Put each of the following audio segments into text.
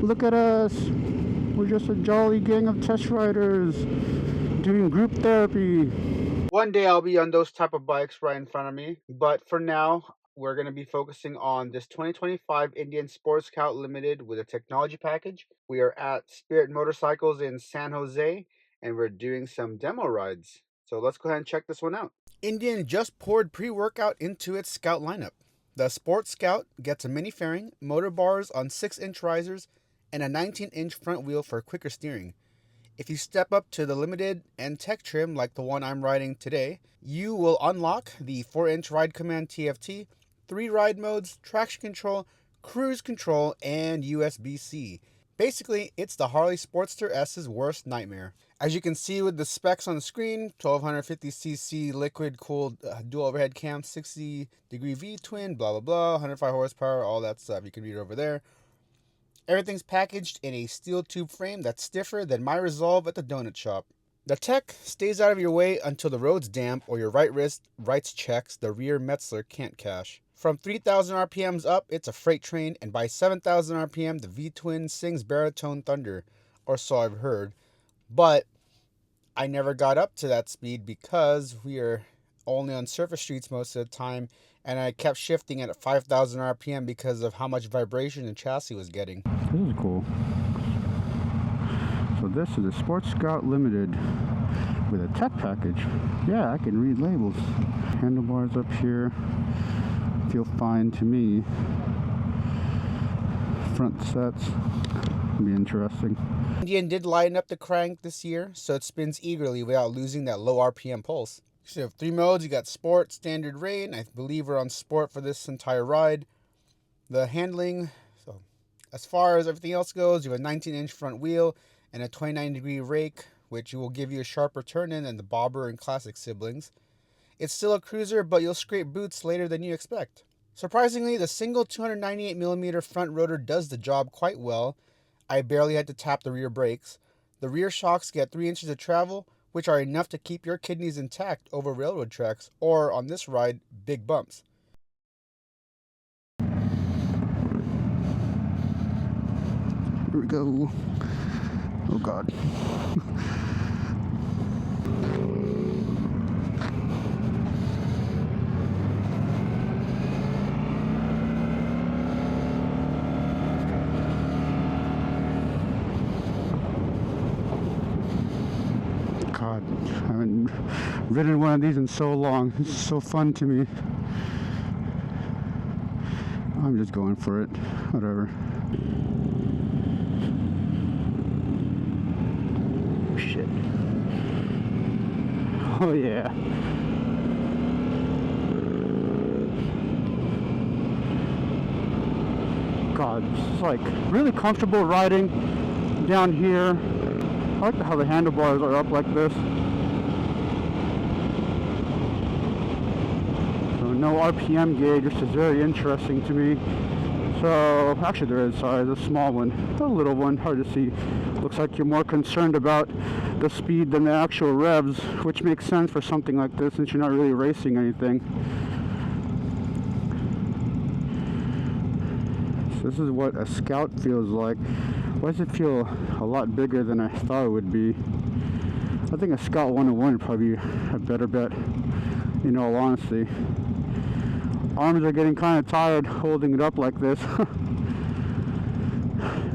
Look at us. We're just a jolly gang of test riders doing group therapy. One day I'll be on those type of bikes right in front of me, but for now, we're going to be focusing on this 2025 Indian Sports Scout Limited with a technology package. We are at Spirit Motorcycles in San Jose, and we're doing some demo rides. So let's go ahead and check this one out. Indian just poured pre-workout into its Scout lineup. The Sports Scout gets a mini fairing, motor bars on 6-inch risers, and a 19-inch front wheel for quicker steering. If you step up to the limited and tech trim like the one I'm riding today, you will unlock the 4-inch Ride Command TFT, 3 ride modes, traction control, cruise control, and USB-C. Basically, it's the Harley Sportster S's worst nightmare. As you can see with the specs on the screen, 1250cc liquid-cooled dual overhead cam, 60-degree V-twin, blah blah blah, 105 horsepower, all that stuff. You can read it over there. Everything's packaged in a steel tube frame that's stiffer than my Resolve at the donut shop. The tech stays out of your way until the road's damp or your right wrist writes checks the rear Metzler can't cash. From 3,000 RPMs up, it's a freight train, and by 7,000 RPM, the V-twin sings baritone thunder, or so I've heard. But I never got up to that speed because we are only on surface streets most of the time, and I kept shifting at 5,000 RPM because of how much vibration the chassis was getting. This is cool. So this is a Sports Scout Limited with a tech package. Yeah, I can read labels. Handlebars up here feel fine to me. Front sets will be interesting. Indian did lighten up the crank this year, so it spins eagerly without losing that low RPM pulse. So you have 3 modes. You got Sport, Standard, Rain. I believe we're on Sport for this entire ride. The handling, so as far as everything else goes, you have a 19-inch front wheel and a 29-degree rake, which will give you a sharper turn-in than the Bobber and Classic siblings. It's still a cruiser, but you'll scrape boots later than you expect. Surprisingly, the single 298mm front rotor does the job quite well. I barely had to tap the rear brakes. The rear shocks get 3 inches of travel, which are enough to keep your kidneys intact over railroad tracks, or on this ride, big bumps. Here we go. Oh God. God, I haven't ridden one of these in so long. This is so fun to me. I'm just going for it. Whatever. Shit. Oh yeah. God, it's like really comfortable riding down here. I like how the handlebars are up like this. So no RPM gauge, which is very interesting to me. So actually there is, sorry, the small one, the little one, hard to see. Looks like you're more concerned about the speed than the actual revs, which makes sense for something like this since you're not really racing anything. So this is what a Scout feels like. Why does it feel a lot bigger than I thought it would be? I think a Scout 101 would probably be a better bet, in all honesty. Arms are getting kind of tired holding it up like this.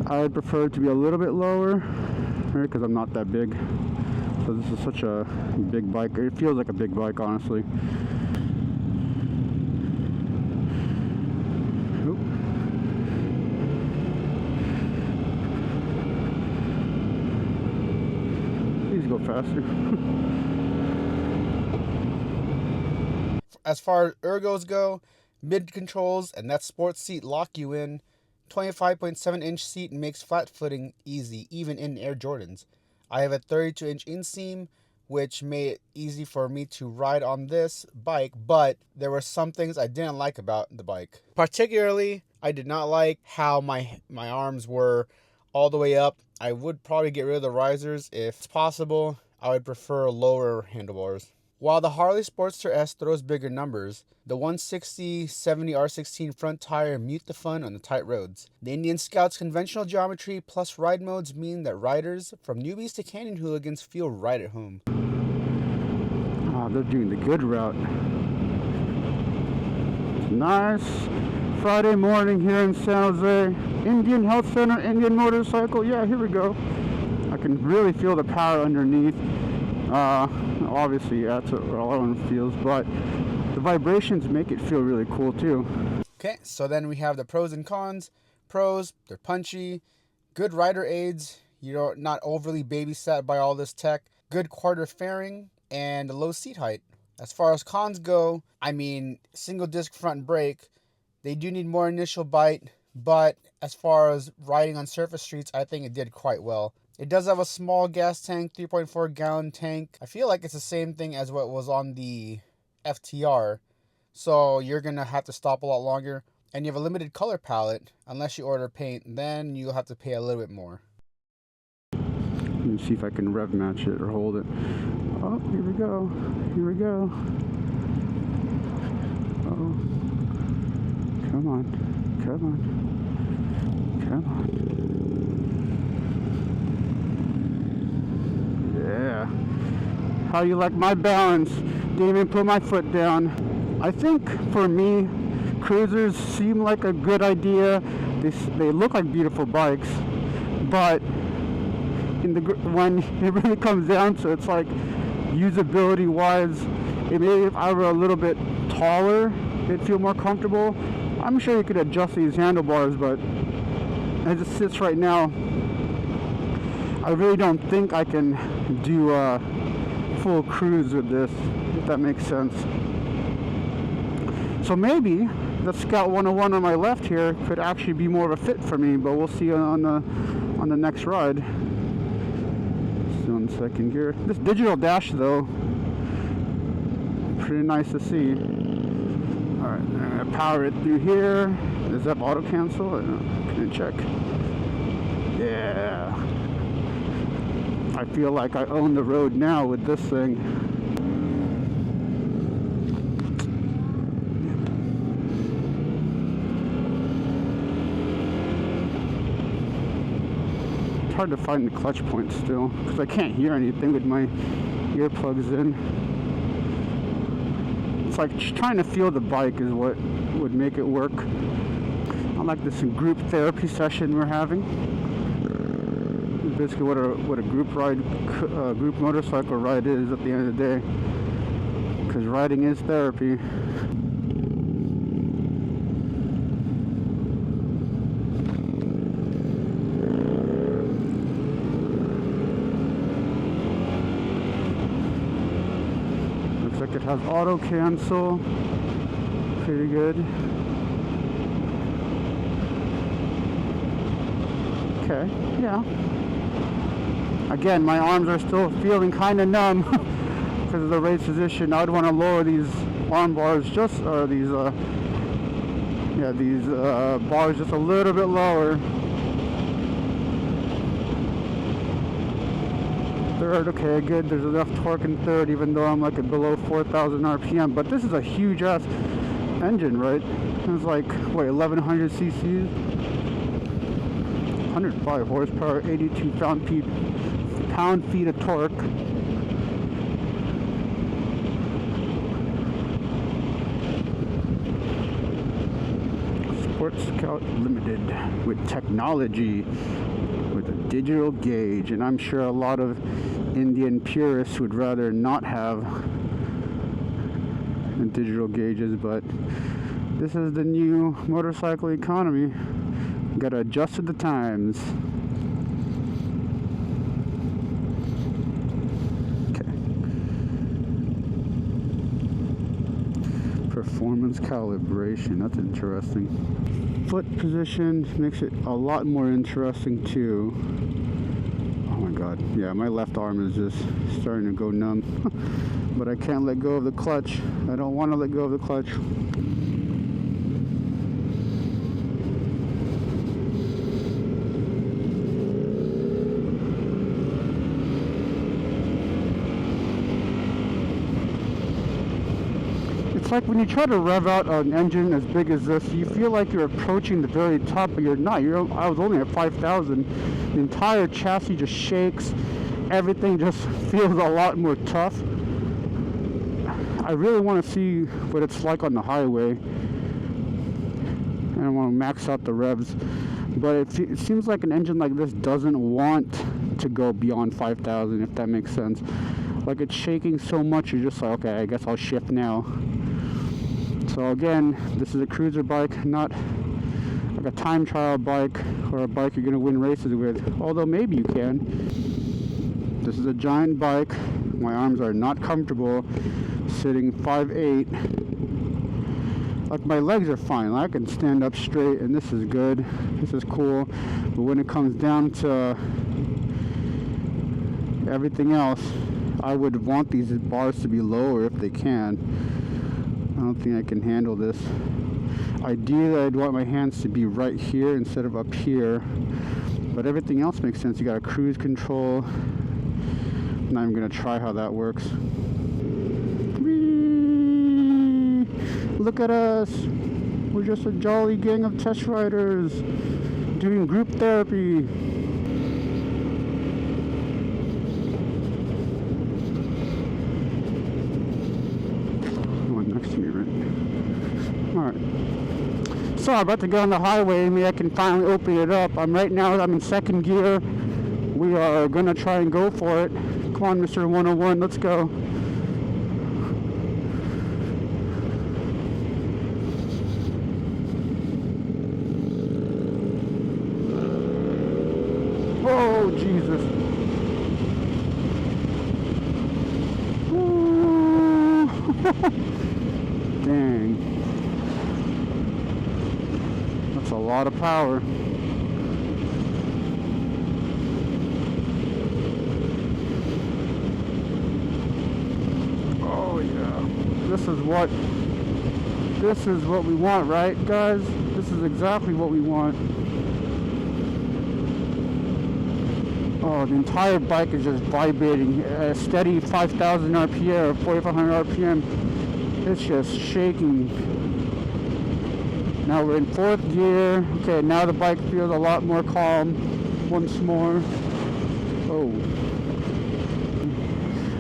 I would prefer it to be a little bit lower, right, because I'm not that big. So this is such a big bike. It feels like a big bike, honestly. Go faster. As far as ergos go, mid controls and that sports seat lock you in. 25.7-inch seat makes flat footing easy, even in Air Jordans. I have a 32-inch inseam, which made it easy for me to ride on this bike, but there were some things I didn't like about the bike. Particularly, I did not like how my arms were all the way up. I would probably get rid of the risers if it's possible. I would prefer lower handlebars. While the Harley Sportster S throws bigger numbers, the 160/70 R16 front tire mute the fun on the tight roads. The Indian Scout's conventional geometry plus ride modes mean that riders, from newbies to canyon hooligans, feel right at home. Oh, they're doing the good route. Nice Friday morning here in San Jose. Indian Health Center, Indian Motorcycle. Yeah, here we go. I can really feel the power underneath. Obviously, that's what all one feels, but the vibrations make it feel really cool too. Okay, so then we have the pros and cons. Pros, they're punchy, good rider aids, you're not overly babysat by all this tech, good quarter fairing, and a low seat height. As far as cons go, I mean, single disc front brake, they do need more initial bite, but as far as riding on surface streets, I think it did quite well. It does have a small gas tank, 3.4 gallon tank. I feel like it's the same thing as what was on the FTR. So you're going to have to stop a lot longer. And you have a limited color palette. Unless you order paint, then you'll have to pay a little bit more. Let me see if I can rev match it or hold it. Oh, here we go. Here we go. Oh. Come on. Come on. Come on. Yeah. How you like my balance? Didn't even put my foot down. I think for me, cruisers seem like a good idea. They look like beautiful bikes, but when it really comes down to it, it's like usability wise, maybe if I were a little bit taller, it'd feel more comfortable. I'm sure you could adjust these handlebars, but as it sits right now, I really don't think I can do a full cruise with this, if that makes sense. So maybe the Scout 101 on my left here could actually be more of a fit for me, but we'll see on the next ride. Still in second gear. This digital dash though, pretty nice to see. Alright, I'm gonna power it through here. Does that auto cancel? Can I check? Yeah. I feel like I own the road now with this thing. It's hard to find the clutch point still, because I can't hear anything with my earplugs in. It's like trying to feel the bike is what would make it work. I like this group therapy session we're having. Basically what a group motorcycle ride is at the end of the day, because riding is therapy. Looks like it has auto cancel, pretty good. Okay, yeah. Again, my arms are still feeling kind of numb because of the raised position. I'd want to lower these arm bars these bars just a little bit lower. Third, okay, good. There's enough torque in third, even though I'm like at below 4,000 RPM. But this is a huge ass engine, right? It's like, what, 1,100 cc's? 105 horsepower, 82 pound-feet of torque. Sports Scout Limited with technology, with a digital gauge, and I'm sure a lot of Indian purists would rather not have digital gauges, but this is the new motorcycle economy. Gotta adjust to the times. Okay. Performance calibration, that's interesting. Foot position makes it a lot more interesting too. Oh my god, yeah, my left arm is just starting to go numb. But I can't let go of the clutch. I don't want to let go of the clutch. like when you try to rev out an engine as big as this, you feel like you're approaching the very top, but you're not. I was only at 5,000. The entire chassis just shakes. Everything just feels a lot more tough. I really want to see what it's like on the highway. And I want to max out the revs. But it seems like an engine like this doesn't want to go beyond 5,000, if that makes sense. Like, it's shaking so much, you're just like, okay, I guess I'll shift now. So again, this is a cruiser bike, not like a time trial bike or a bike you're going to win races with. Although maybe you can. This is a giant bike. My arms are not comfortable sitting 5'8". Like, my legs are fine. I can stand up straight, and this is good. This is cool. But when it comes down to everything else, I would want these bars to be lower if they can. I don't think I can handle this. Ideally, I'd want my hands to be right here instead of up here. But everything else makes sense. You got a cruise control. Not even gonna try how that works. Whee! Look at us. We're just a jolly gang of test riders doing group therapy. Next to me, right? Alright. So I'm about to go on the highway. Maybe I can finally open it up. I'm in second gear. We are gonna try and go for it. Come on, Mr. 101, let's go. Oh, Jesus. Dang. That's a lot of power. Oh yeah. This is what we want, right, guys? This is exactly what we want. Oh, the entire bike is just vibrating. A steady 5,000 RPM or 4,500 RPM. It's just shaking. Now we're in fourth gear. Okay, now the bike feels a lot more calm. Once more. Oh.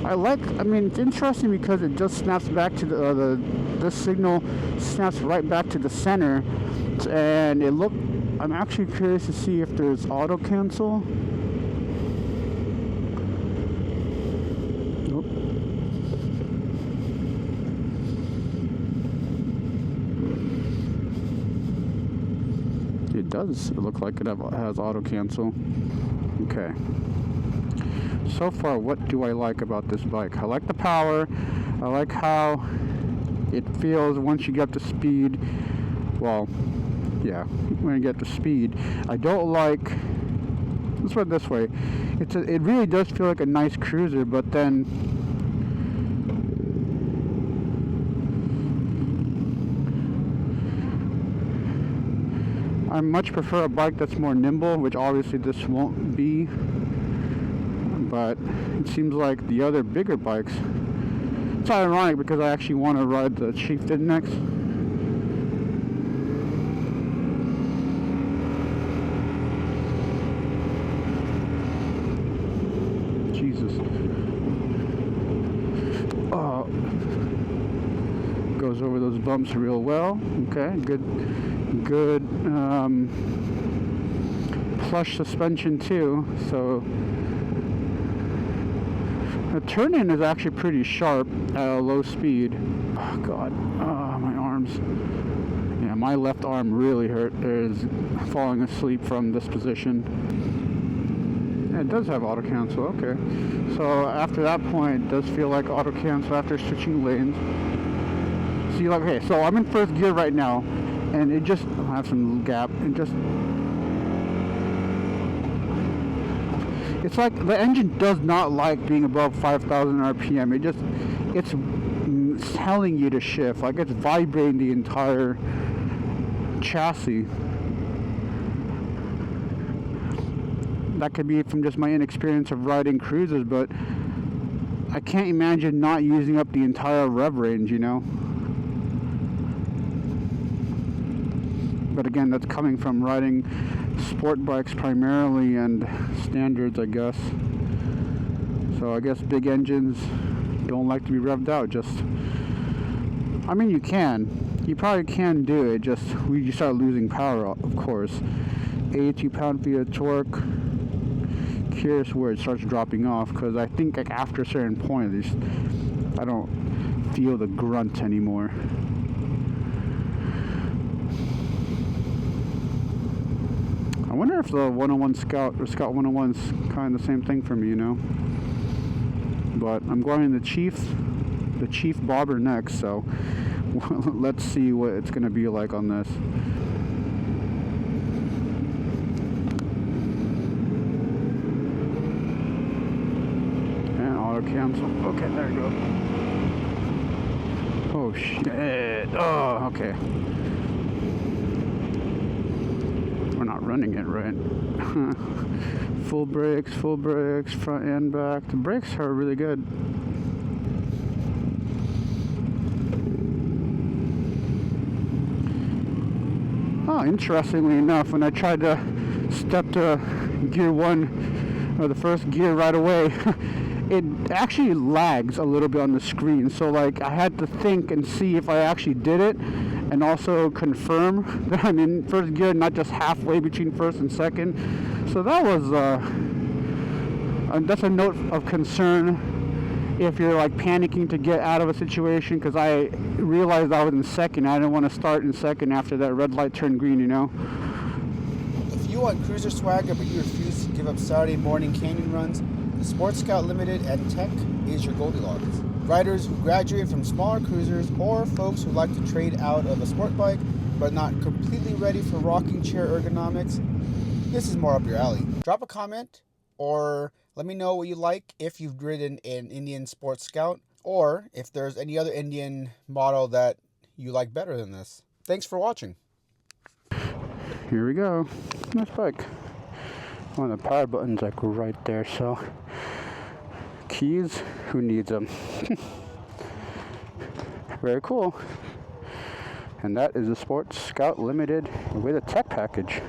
I mean, it's interesting because it just snaps back to this signal snaps right back to the center. And I'm actually curious to see if there's auto cancel. It does look like it has auto cancel. Okay. So far, what do I like about this bike? I like the power. I like how it feels once you get to speed. Well, yeah, when you get to speed. I don't like. Let's put it this way. It really does feel like a nice cruiser, but then I much prefer a bike that's more nimble, which obviously this won't be. But it seems like the other bigger bikes. It's ironic because I actually want to ride the Chieftain next. Jesus. Oh. Goes over those bumps real well. Okay, good plush suspension too, so the turn-in is actually pretty sharp at a low speed. Oh god, my arms. Yeah, my left arm really is falling asleep from this position. Yeah, it does have auto cancel, okay. So after that point, it does feel like auto cancel after switching lanes. See, like, okay, so I'm in first gear right now, and it just, I have some gap, it's like the engine does not like being above 5,000 RPM. It's telling you to shift, like it's vibrating the entire chassis. That could be from just my inexperience of riding cruisers, but I can't imagine not using up the entire rev range, you know? But again, that's coming from riding sport bikes primarily and standards, I guess. So I guess big engines don't like to be revved out. I mean, you probably can do it, just you start losing power, of course. 82 pound-feet of torque. Curious where it starts dropping off, because I think like after a certain point, I don't feel the grunt anymore. I wonder if the 101 Scout or Scout 101 is kind of the same thing for me, you know. But I'm going the Chief Bobber next, so let's see what it's going to be like on this. And auto cancel. Okay, there you go. Oh shit. Oh, okay. We're not running it right. Full brakes, front and back. The brakes are really good. Oh, interestingly enough, when I tried to step to gear 1, or the first gear right away, it actually lags a little bit on the screen. So like I had to think and see if I actually did it, and also confirm that I'm in first gear, not just halfway between first and second. So that was that's a note of concern if you're like panicking to get out of a situation, because I realized I was in second. I didn't want to start in second after that red light turned green, you know. If you want cruiser swagger but you refuse to give up Saturday morning canyon runs, the Sports Scout Limited and Tech is your Goldilocks. Riders who graduate from smaller cruisers, or folks who like to trade out of a sport bike but not completely ready for rocking chair ergonomics, this is more up your alley. Drop a comment or let me know what you like if you've ridden an Indian Sports Scout, or if there's any other Indian model that you like better than this. Thanks for watching. Here we go. Nice bike. One of the power buttons like right there, so keys, who needs them? Very cool. And that is the Sports Scout Limited with a tech package.